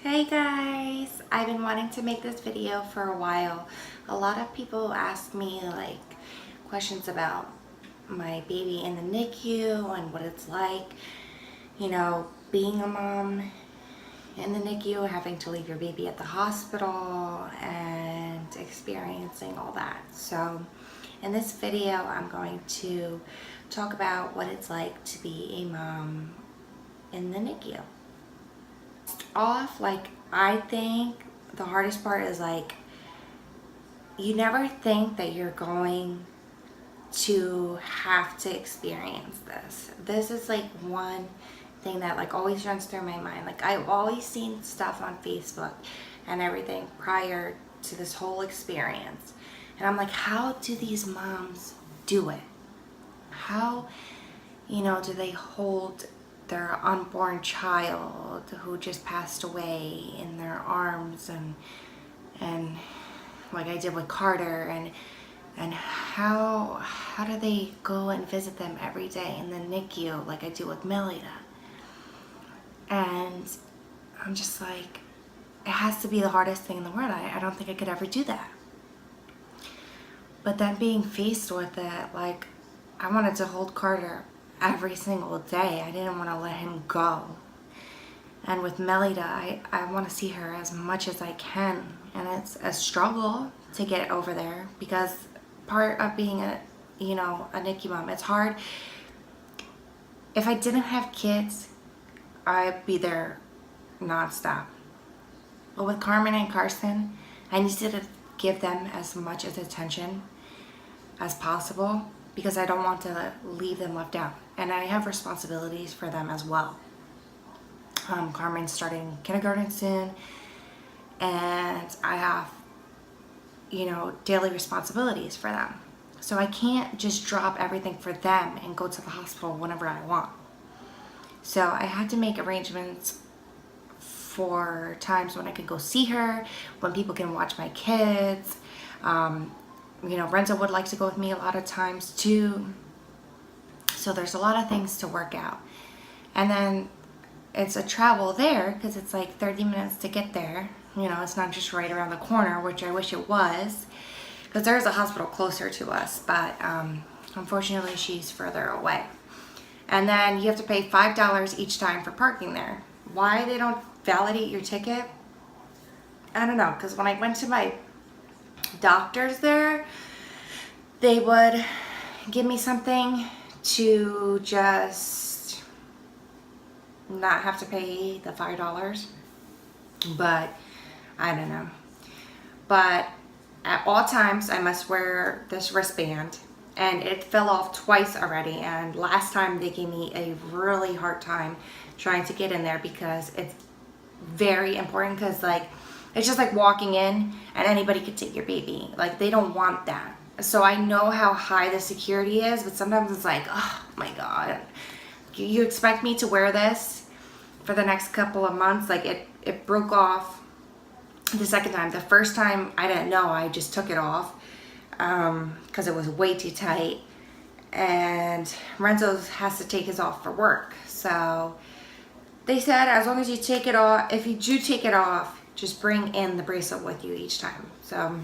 Hey guys, I've been wanting to make this video for a while. A lot of people ask me questions about my baby in the NICU and what it's like, being a mom in the NICU, having to leave your baby at the hospital and experiencing all that. So in this video, I'm going to talk about what it's like to be a mom in the NICU. I think the hardest part is you never think that you're going to have to experience this. This is one thing that always runs through my mind. I've always seen stuff on Facebook and everything prior to this whole experience, and I'm like, how do these moms do it? How do they hold their unborn child who just passed away in their arms, and like I did with Carter, and how do they go and visit them every day in the NICU like I do with Melita? And I'm just like, it has to be the hardest thing in the world. I don't think I could ever do that. But then being faced with it, I wanted to hold Carter every single day. I didn't want to let him go. And with Melita, I want to see her as much as I can. And it's a struggle to get over there, because part of being a NICU mom, it's hard. If I didn't have kids, I'd be there nonstop. But with Carmen and Carson, I needed to give them as much attention as possible, because I don't want to leave them left out. And I have responsibilities for them as well. Carmen's starting kindergarten soon, and I have, daily responsibilities for them. So I can't just drop everything for them and go to the hospital whenever I want. So I had to make arrangements for times when I could go see her, when people can watch my kids. Renzo would like to go with me a lot of times too. So there's a lot of things to work out. And then it's a travel there, because it's 30 minutes to get there. It's not just right around the corner, which I wish it was, because there's a hospital closer to us, but unfortunately she's further away. And then you have to pay $5 each time for parking there. Why they don't validate your ticket, I don't know, because when I went to my doctors there, they would give me something to just not have to pay the $5, but I don't know. But at all times I must wear this wristband, and it fell off twice already, and last time they gave me a really hard time trying to get in there, because it's very important, because it's just like walking in and anybody could take your baby. They don't want that. So I know how high the security is, but sometimes it's oh my God, you expect me to wear this for the next couple of months? It broke off the second time. The first time I didn't know, I just took it off because it was way too tight, and Renzo has to take his off for work. So they said, as long as you take it off, if you do take it off, just bring in the bracelet with you each time. So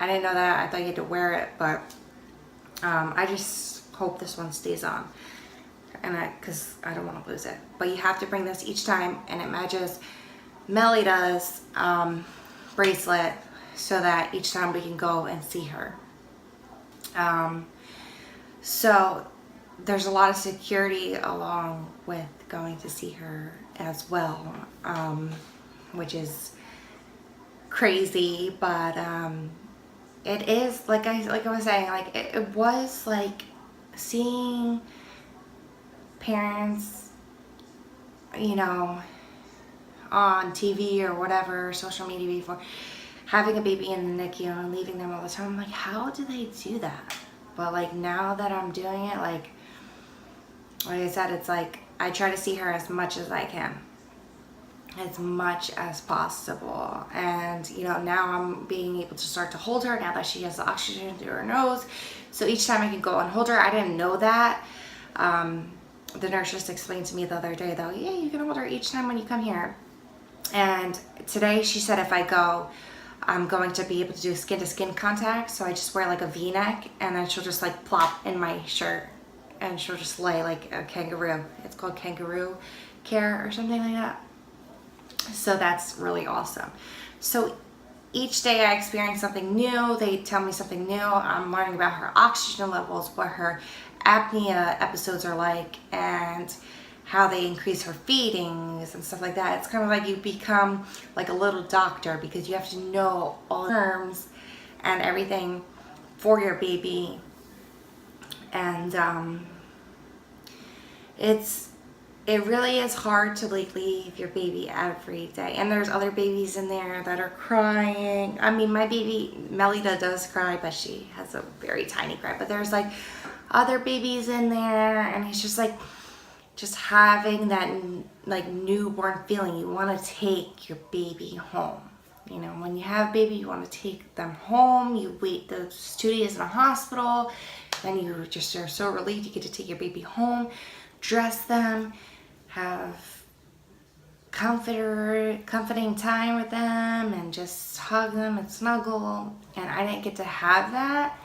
I didn't know that. I thought you had to wear it, but I just hope this one stays on, and because I don't want to lose it. But you have to bring this each time, and it matches Melita's bracelet, so that each time we can go and see her. So there's a lot of security along with going to see her as well, which is crazy, but it is, like I was saying, it was seeing parents, on TV or whatever, social media before, having a baby in the NICU and leaving them all the time. I'm like, how do they do that? But now that I'm doing it, like I said, it's I try to see her as much as I can, as much as possible. And now I'm being able to start to hold her now that she has the oxygen through her nose. So each time I can go and hold her. I didn't know that. The nurse just explained to me the other day, though, yeah, you can hold her each time when you come here. And today she said if I go, I'm going to be able to do skin to skin contact. So I just wear like a V-neck, and then she'll just like plop in my shirt, and she'll just lay like a kangaroo. It's called kangaroo care or something like that. So that's really awesome. So each day I experience something new. They tell me something new. I'm learning about her oxygen levels, what her apnea episodes are like, and how they increase her feedings and stuff like that. It's kind of like you become like a little doctor, because you have to know all the terms and everything for your baby. And it really is hard to like leave your baby every day. And there's other babies in there that are crying. I mean, my baby Melita does cry, but she has a very tiny cry. But there's like other babies in there, and it's just like just having that like newborn feeling. You want to take your baby home. You know, when you have a baby, you want to take them home. You wait those 2 days in a hospital, then you just are so relieved you get to take your baby home, dress them, have comforting time with them, and just hug them and snuggle. And I didn't get to have that,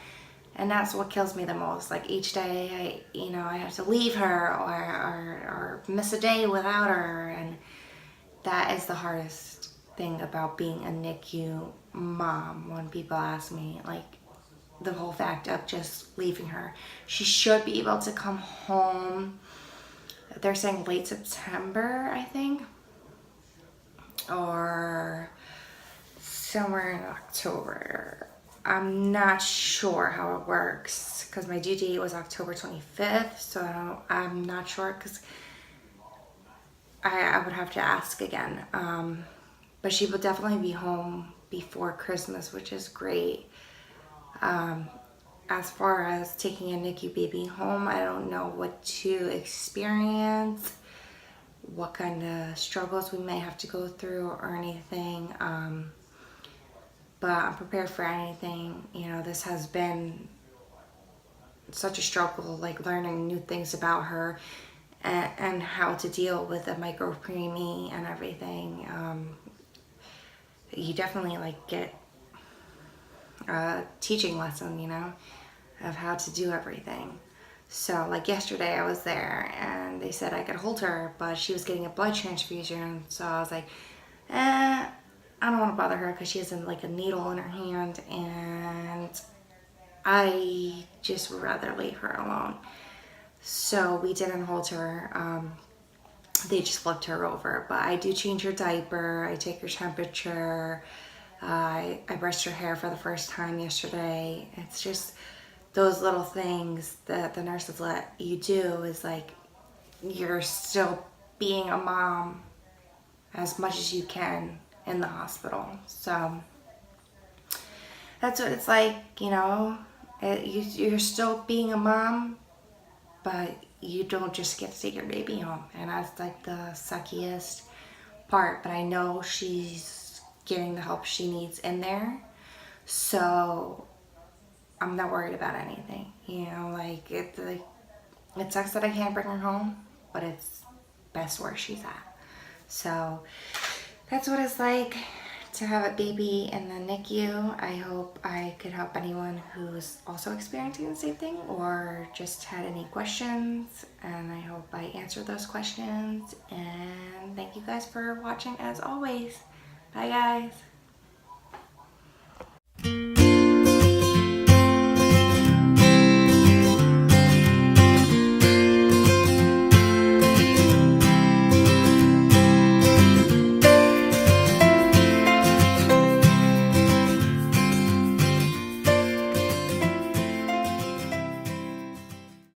and that's what kills me the most. Like each day I have to leave her or miss a day without her, and that is the hardest thing about being a NICU mom. When people ask me, like, the whole fact of just leaving her. She should be able to come home. They're saying late September, I think, or somewhere in October. I'm not sure how it works, because my due date was October 25th, so I'm not sure, because I would have to ask again. But she will definitely be home before Christmas, which is great. As far as taking a NICU baby home, I don't know what to experience, what kind of struggles we may have to go through or anything. But I'm prepared for anything. You know, this has been such a struggle, like learning new things about her and how to deal with a micro preemie and everything. You definitely like get a teaching lesson, you know, of how to do everything. So like yesterday I was there and they said I could hold her, but she was getting a blood transfusion. So I was like, I don't want to bother her, because she has like a needle in her hand, and I just would rather leave her alone. So we didn't hold her. They just flipped her over. But I do change her diaper. I take her temperature. I brushed her hair for the first time yesterday. It's just those little things that the nurses let you do, is like you're still being a mom as much as you can in the hospital. So that's what it's like, you know. You're still being a mom, but you don't just get to take your baby home. And that's like the suckiest part. But I know she's getting the help she needs in there. So I'm not worried about anything. You know, like it sucks that I can't bring her home, but it's best where she's at. So that's what it's like to have a baby in the NICU. I hope I could help anyone who's also experiencing the same thing, or just had any questions, and I hope I answered those questions. And thank you guys for watching as always. Bye guys.